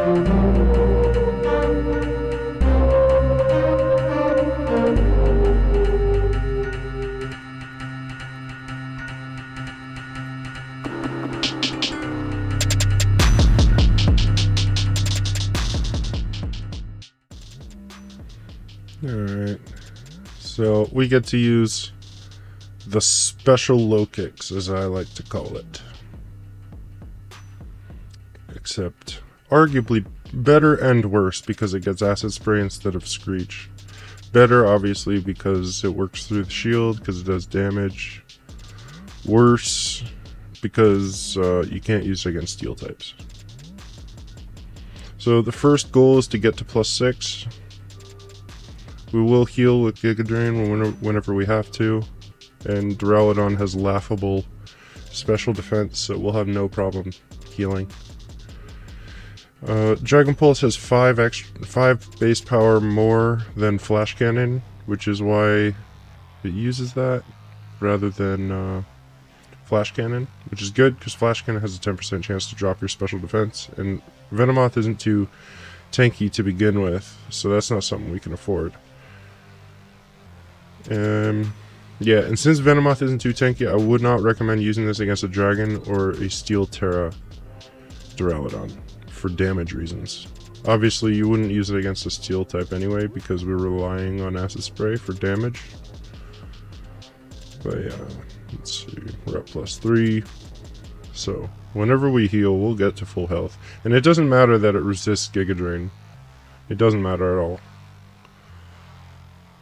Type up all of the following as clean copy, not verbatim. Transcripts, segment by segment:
Alright, so we get to use the special low kicks, as I like to call it. Except arguably better and worse because it gets acid spray instead of Screech. Better obviously because it works through the shield because it does damage. Worse because you can't use it against steel types. So the first goal is to get to +6. We will heal with Giga Drain whenever we have to, and Duraludon has laughable special defense, so we'll have no problem healing. Dragon Pulse has 5 base power more than Flash Cannon, which is why it uses that rather than Flash Cannon, which is good because Flash Cannon has a 10% chance to drop your special defense, and Venomoth isn't too tanky to begin with, so that's not something we can afford. Yeah, and since Venomoth isn't too tanky, I would not recommend using this against a Dragon or a Steel Tera Duraludon for damage reasons. Obviously, you wouldn't use it against a Steel type anyway because we're relying on Acid Spray for damage. But yeah, let's see, we're at +3. So, whenever we heal, we'll get to full health. And it doesn't matter that it resists Giga Drain. It doesn't matter at all.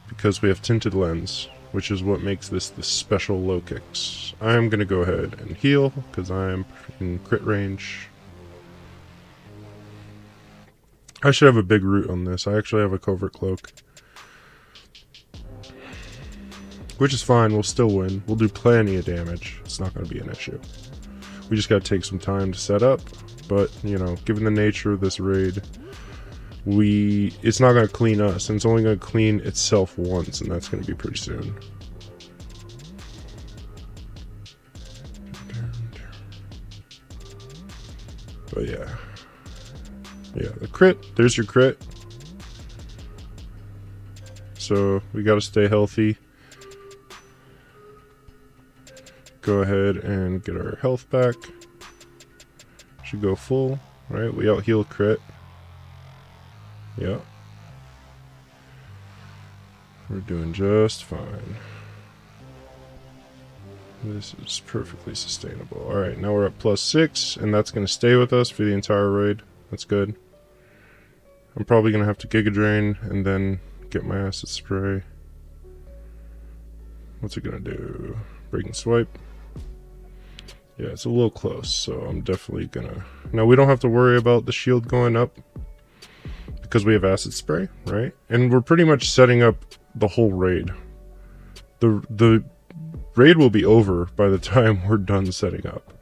Because we have Tinted Lens, which is what makes this the special low kicks. I'm gonna go ahead and heal, because I'm in crit range. I should have a Big Root on this. I actually have a Covert Cloak. Which is fine, we'll still win. We'll do plenty of damage. It's not gonna be an issue. We just gotta take some time to set up, but, you know, given the nature of this raid, it's not going to clean us, and it's only going to clean itself once, and that's going to be pretty soon. But yeah, the crit, there's your crit. So we got to stay healthy. Go ahead and get our health back. Should go full, right? We out heal crit. Yeah. We're doing just fine. This is perfectly sustainable. Alright, now we're at +6, and that's going to stay with us for the entire raid. That's good. I'm probably going to have to Giga Drain and then get my Acid Spray. What's it going to do? Breaking Swipe. Yeah, it's a little close, so I'm definitely going to... Now, we don't have to worry about the shield going up, because we have Acid Spray, right? And we're pretty much setting up the whole raid. The raid will be over by the time we're done setting up.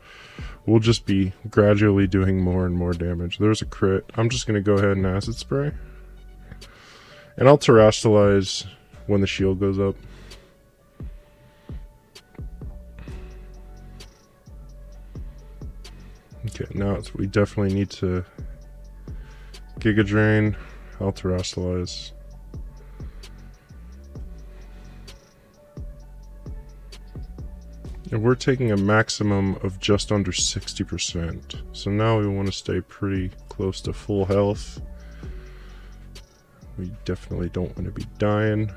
We'll just be gradually doing more and more damage. There's a crit. I'm just going to go ahead and Acid Spray. And I'll Terastallize when the shield goes up. Okay, now we definitely need to Giga Drain. I'll Terastallize. And we're taking a maximum of just under 60%. So now we want to stay pretty close to full health. We definitely don't want to be dying.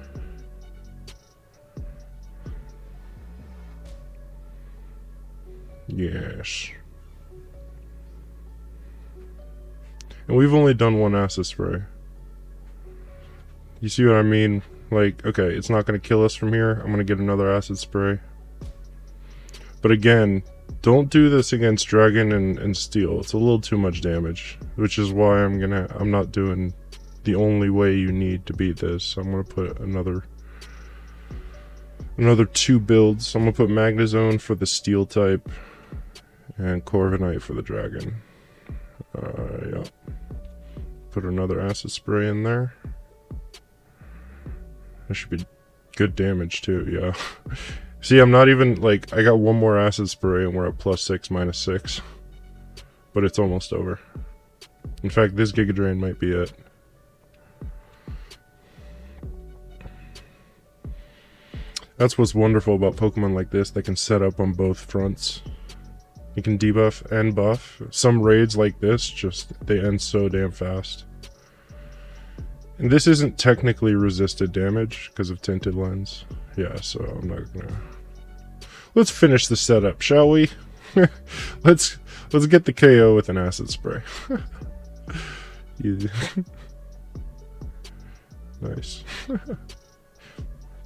Yes. And we've only done one Acid Spray. You see what I mean? Like, okay, it's not going to kill us from here. I'm going to get another Acid Spray. But again, don't do this against Dragon and Steel. It's a little too much damage. Which is why I'm not doing the only way you need to beat this. I'm going to put another 2 builds. I'm going to put Magnezone for the Steel type. And Corviknight for the Dragon. Yeah. Put another Acid Spray in there. That should be good damage too, yeah. See, I'm not even, like, I got one more Acid Spray and we're at +6, -6. But it's almost over. In fact, this Giga Drain might be it. That's what's wonderful about Pokemon like this. They can set up on both fronts. You can debuff and buff. Some raids like this, they end so damn fast. And this isn't technically resisted damage because of Tinted Lens. Yeah, so I'm not gonna... Let's finish the setup, shall we? Let's get the KO with an acid spray. Easy. Nice.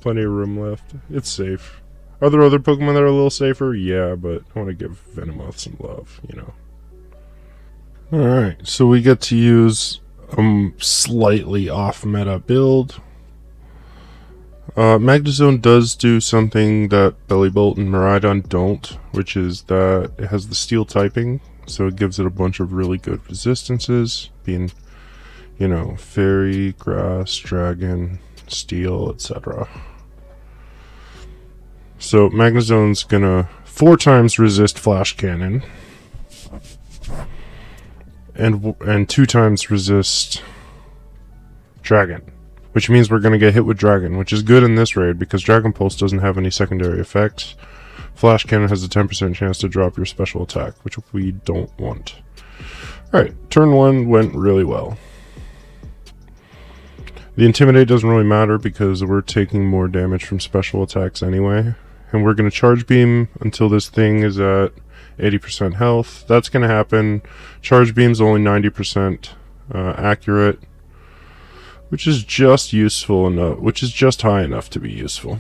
Plenty of room left. It's safe. Are there other Pokemon that are a little safer? Yeah, but I want to give Venomoth some love, you know. Alright, so we get to use a slightly off-meta build. Magnezone does do something that Bellibolt and Miraidon don't, which is that it has the steel typing, so it gives it a bunch of really good resistances, being, you know, fairy, grass, dragon, steel, etc. So Magnezone's gonna 4 times resist Flash Cannon, and 2 times resist Dragon, which means we're gonna get hit with Dragon, which is good in this raid because Dragon Pulse doesn't have any secondary effects. Flash Cannon has a 10% chance to drop your special attack, which we don't want. Alright, turn 1 went really well. The Intimidate doesn't really matter because we're taking more damage from special attacks anyway. And we're going to Charge Beam until this thing is at 80% health. That's going to happen. Charge Beam's only 90% accurate, which is just useful enough, which is just high enough to be useful.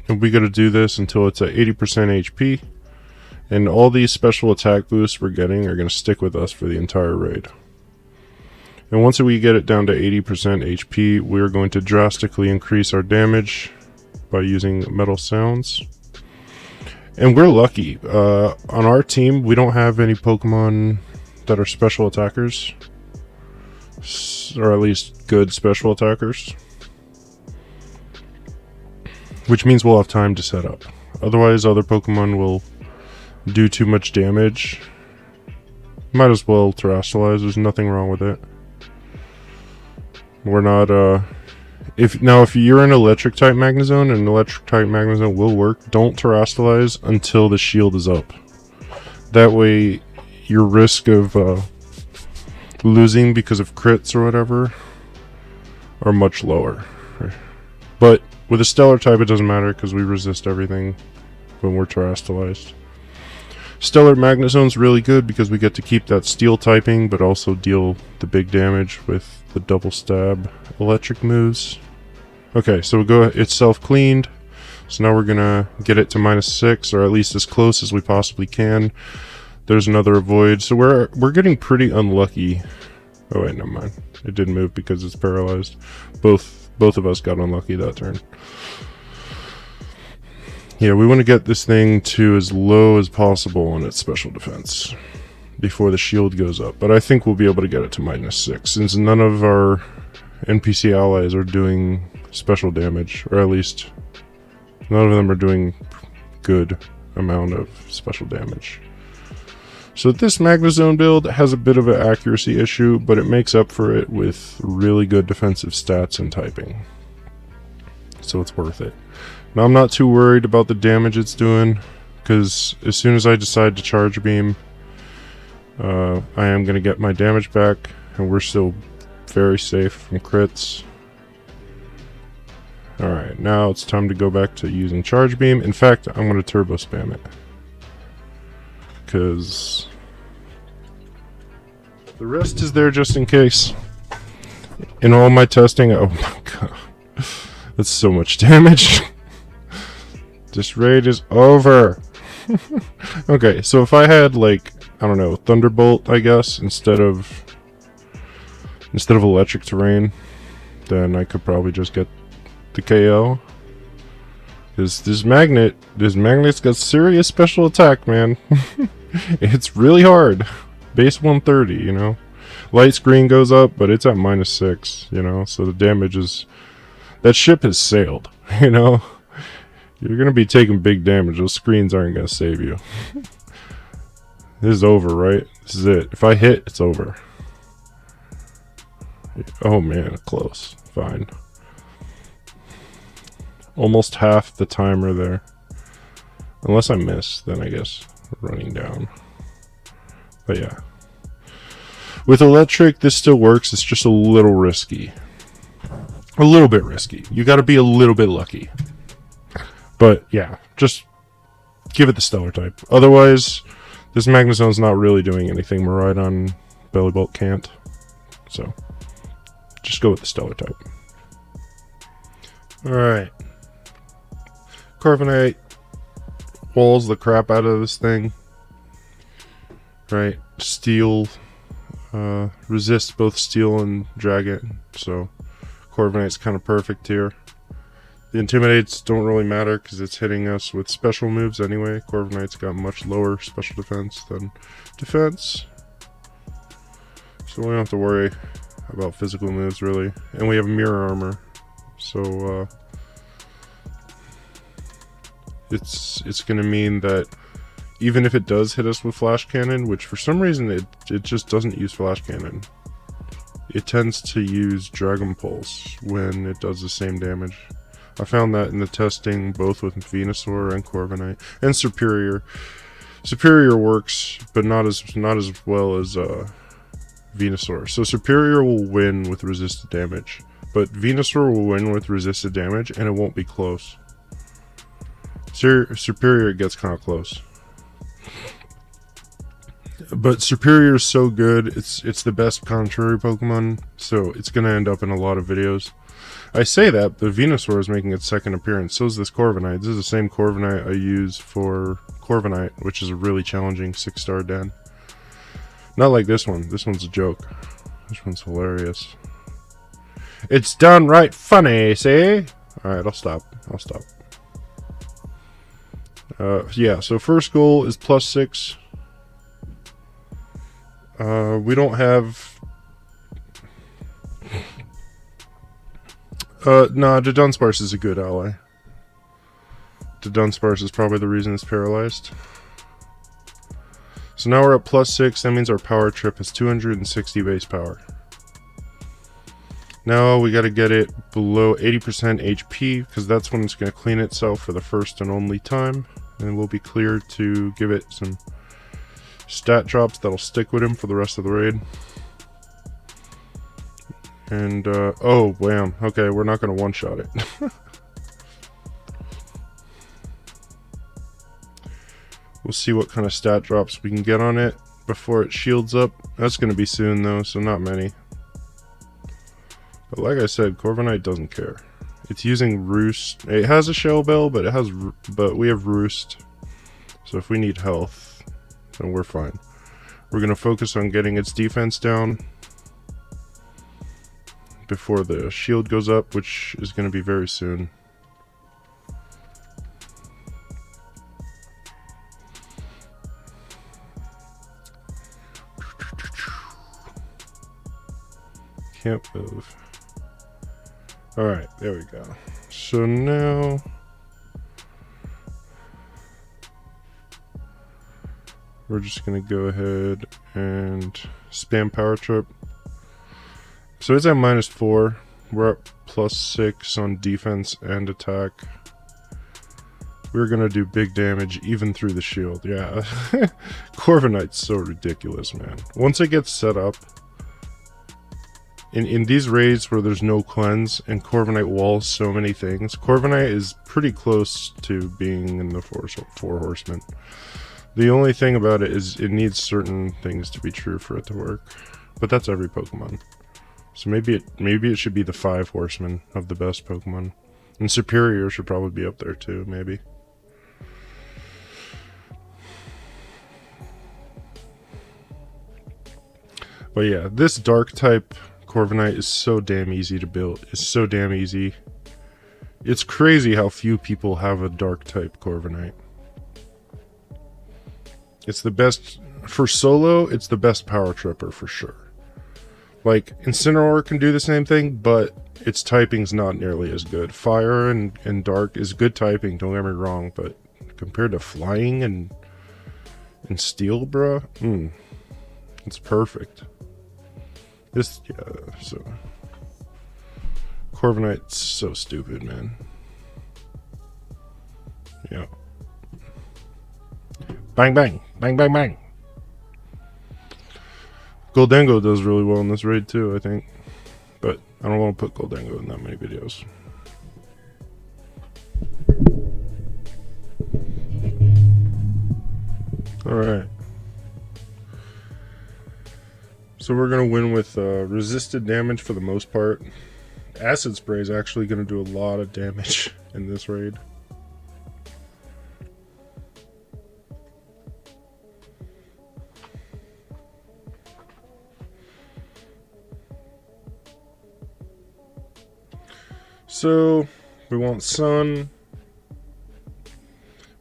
And we got to do this until it's at 80% HP. And all these special attack boosts we're getting are going to stick with us for the entire raid. And once we get it down to 80% HP, we're going to drastically increase our damage by using Metal Sounds. And we're lucky. On our team, we don't have any Pokemon that are special attackers. Or at least good special attackers. Which means we'll have time to set up. Otherwise, other Pokemon will do too much damage. Might as well Terastallize. There's nothing wrong with it. We're not, if you're an electric type Magnezone, and an electric type Magnezone will work, don't Terastallize until the shield is up. That way, your risk of losing because of crits or whatever are much lower. But with a stellar type, it doesn't matter because we resist everything when we're Terastallized. Stellar Magnezone's really good because we get to keep that steel typing, but also deal the big damage with the double stab electric moves. Okay, so it's self-cleaned. So now we're gonna get it to -6, or at least as close as we possibly can. There's another avoid, so we're getting pretty unlucky. Oh wait, never mind. It didn't move because it's paralyzed. Both of us got unlucky that turn. Yeah, we want to get this thing to as low as possible on its special defense before the shield goes up. But I think we'll be able to get it to -6 since none of our NPC allies are doing special damage, or at least none of them are doing good amount of special damage. So this Magnezone build has a bit of an accuracy issue, but it makes up for it with really good defensive stats and typing. So it's worth it. Now I'm not too worried about the damage it's doing, because as soon as I decide to Charge Beam, I am going to get my damage back, and we're still very safe from crits. Alright, now it's time to go back to using Charge Beam. In fact, I'm going to Turbo Spam it, because the rest is there just in case. In all my testing, oh my god, that's so much damage. This raid is over. Okay, so if I had, like, I don't know, Thunderbolt, I guess, instead of Electric Terrain, then I could probably just get the KO. Because this magnet's got serious special attack, man. It's really hard. Base 130, you know. Light screen goes up, but it's at -6, you know. So the damage is... That ship has sailed, you know. You're going to be taking big damage. Those screens aren't going to save you. This is over, right? This is it. If I hit, it's over. Oh man, close. Fine. Almost half the timer there. Unless I miss, then I guess running down. But yeah. With electric, this still works. It's just a little risky. A little bit risky. You got to be a little bit lucky. But yeah, just give it the stellar type. Otherwise, this Magnezone's not really doing anything. Miraidon, Bellibolt can't. So, just go with the stellar type. Alright. Corviknight walls the crap out of this thing. Right. Steel. Resists both steel and dragon. So, Corviknight's kind of perfect here. The Intimidates don't really matter because it's hitting us with special moves anyway. Corviknight's got much lower special defense than defense. So we don't have to worry about physical moves really. And we have mirror armor. So it's going to mean that even if it does hit us with Flash Cannon, which for some reason it just doesn't use Flash Cannon. It tends to use Dragon Pulse when it does the same damage. I found that in the testing both with Venusaur and Corviknight and Superior. Superior works, but not as well as Venusaur. So Superior will win with resisted damage, but Venusaur will win with resisted damage, and it won't be close. Superior gets kind of close, but Superior is so good. It's the best contrary Pokemon, so it's gonna end up in a lot of videos. I say that, but Venusaur is making its second appearance. So is this Corviknight. This is the same Corviknight I use for Corviknight, which is a really challenging 6-star den. Not like this one. This one's a joke. This one's hilarious. It's downright funny, see? Alright, I'll stop. Yeah, so first goal is +6. We don't have... nah, the Dunsparce is a good ally. The Dunsparce is probably the reason it's paralyzed. So now we're at +6, that means our power trip has 260 base power. Now we gotta get it below 80% HP, because that's when it's gonna clean itself for the first and only time. And we'll be clear to give it some stat drops that'll stick with him for the rest of the raid. And, oh, wham. Okay, we're not going to one-shot it. We'll see what kind of stat drops we can get on it before it shields up. That's going to be soon, though, so not many. But like I said, Corviknight doesn't care. It's using Roost. It has a Shell Bell, but we have Roost. So if we need health, then we're fine. We're going to focus on getting its defense down before the shield goes up, which is going to be very soon. Can't move. Alright, there we go. So now... we're just going to go ahead and spam Power Trip. So it's at -4. We're at +6 on defense and attack. We're gonna do big damage even through the shield. Yeah. Corviknight's so ridiculous, man. Once it gets set up, in these raids where there's no cleanse and Corviknight walls so many things, Corviknight is pretty close to being in the four horsemen. The only thing about it is it needs certain things to be true for it to work. But that's every Pokemon. So maybe it should be the 5 horsemen of the best Pokemon. And Superior should probably be up there too, maybe. But yeah, this dark type Corviknight is so damn easy to build. It's so damn easy. It's crazy how few people have a dark type Corviknight. It's the best for solo, it's the best power tripper for sure. Like, Incineroar can do the same thing, but its typing's not nearly as good. Fire and Dark is good typing, don't get me wrong, but compared to Flying and And steel, bruh? It's perfect. This, yeah, so... Corviknight's so stupid, man. Yeah. Bang, bang. Bang, bang, bang. Goldango does really well in this raid, too, I think. But I don't want to put Goldango in that many videos. Alright. So we're going to win with resisted damage for the most part. Acid Spray is actually going to do a lot of damage in this raid. So we want Sun.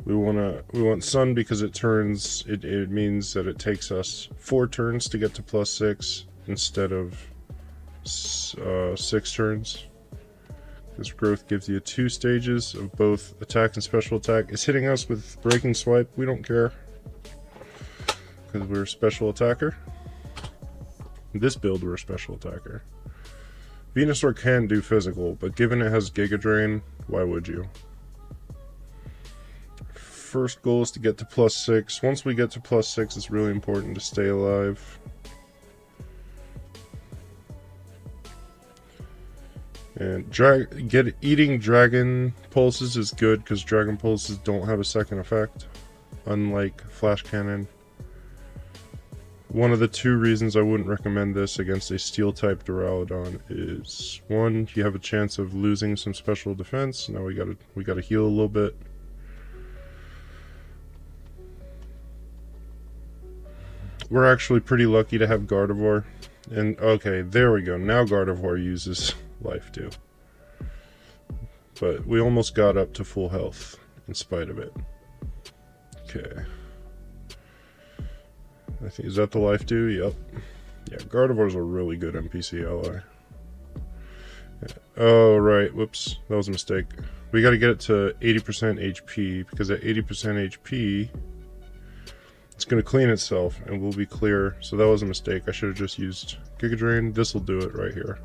We want Sun because it means that it takes us 4 turns to get to +6 instead of 6 turns. This growth gives you 2 stages of both attack and special attack. It's hitting us with Breaking Swipe. We don't care because we're a special attacker. In this build, we're a special attacker. Venusaur can do physical, but given it has Giga Drain, why would you? First goal is to get to +6. Once we get to +6, it's really important to stay alive. And eating Dragon Pulses is good because Dragon Pulses don't have a second effect, unlike Flash Cannon. One of the 2 reasons I wouldn't recommend this against a Steel-type Duraludon is, 1, you have a chance of losing some special defense. Now we gotta heal a little bit. We're actually pretty lucky to have Gardevoir. And, okay, there we go. Now Gardevoir uses Life too. But we almost got up to full health in spite of it. Okay. I think, is that the Life Dew? Yep. Yeah, Gardevoir's a really good NPC ally. Yeah. Oh, right. Whoops. That was a mistake. We gotta get it to 80% HP, because at 80% HP, it's gonna clean itself, and we'll be clear. So that was a mistake. I should have just used Giga Drain. This will do it right here.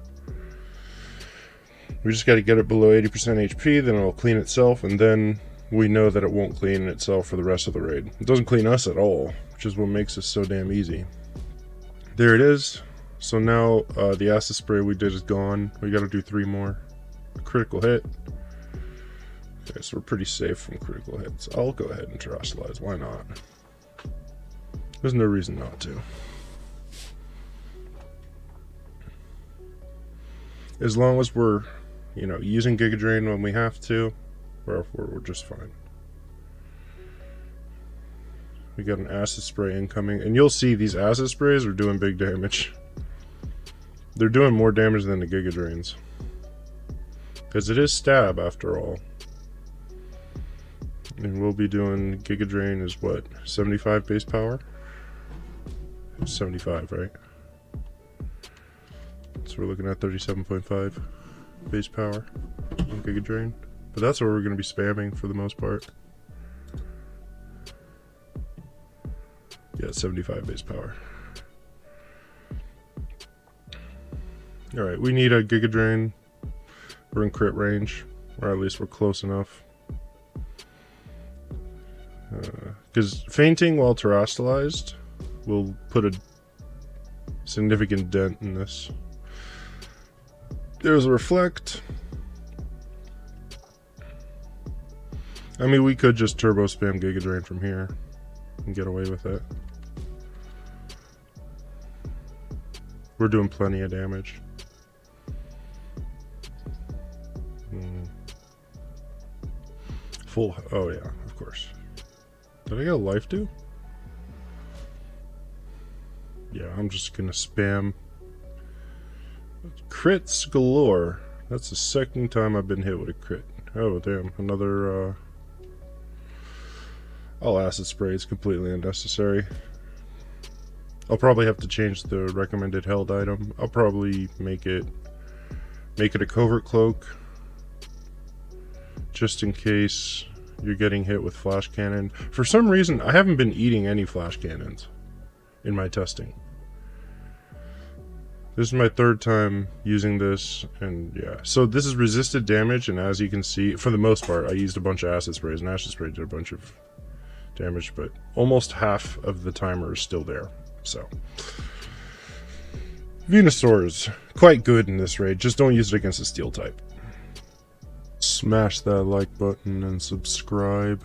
We just gotta get it below 80% HP, then it'll clean itself, and then we know that it won't clean itself for the rest of the raid. It doesn't clean us at all, which is what makes this so damn easy. There it is. So now the acid spray we did is gone. We gotta do 3 more. A critical hit. Okay, so we're pretty safe from critical hits. I'll go ahead and terrestrialize. Why not? There's no reason not to. As long as we're, you know, using Giga Drain when we have to, we're just fine. We got an acid spray incoming, and you'll see these acid sprays are doing big damage. They're doing more damage than the Giga Drains, because it is stab after all. And we'll be doing Giga Drain is what, 75 base power? 75, right? So we're looking at 37.5 base power on Giga Drain. But that's what we're going to be spamming for the most part. Yeah, 75 base power. Alright, we need a Giga Drain. We're in crit range, or at least we're close enough. Because fainting while terrestrialized will put a significant dent in this. There's a reflect. I mean, we could just turbo spam Giga Drain from here and get away with it. We're doing plenty of damage. Full. Oh yeah, of course. Did I get a life do? Yeah, I'm just gonna spam crits galore. That's the second time I've been hit with a crit. Oh damn, another all acid spray is completely unnecessary. I'll probably have to change the recommended held item. I'll probably make it a covert cloak, just in case you're getting hit with Flash Cannon. For some reason, I haven't been eating any Flash Cannons in my testing. This is my 3rd time using this, and yeah. So this is resisted damage, and as you can see, for the most part, I used a bunch of Acid Sprays, and Acid Spray did a bunch of damage, but almost half of the timer is still there, so. Venusaur is quite good in this raid, just don't use it against a Steel type. Smash that like button and subscribe.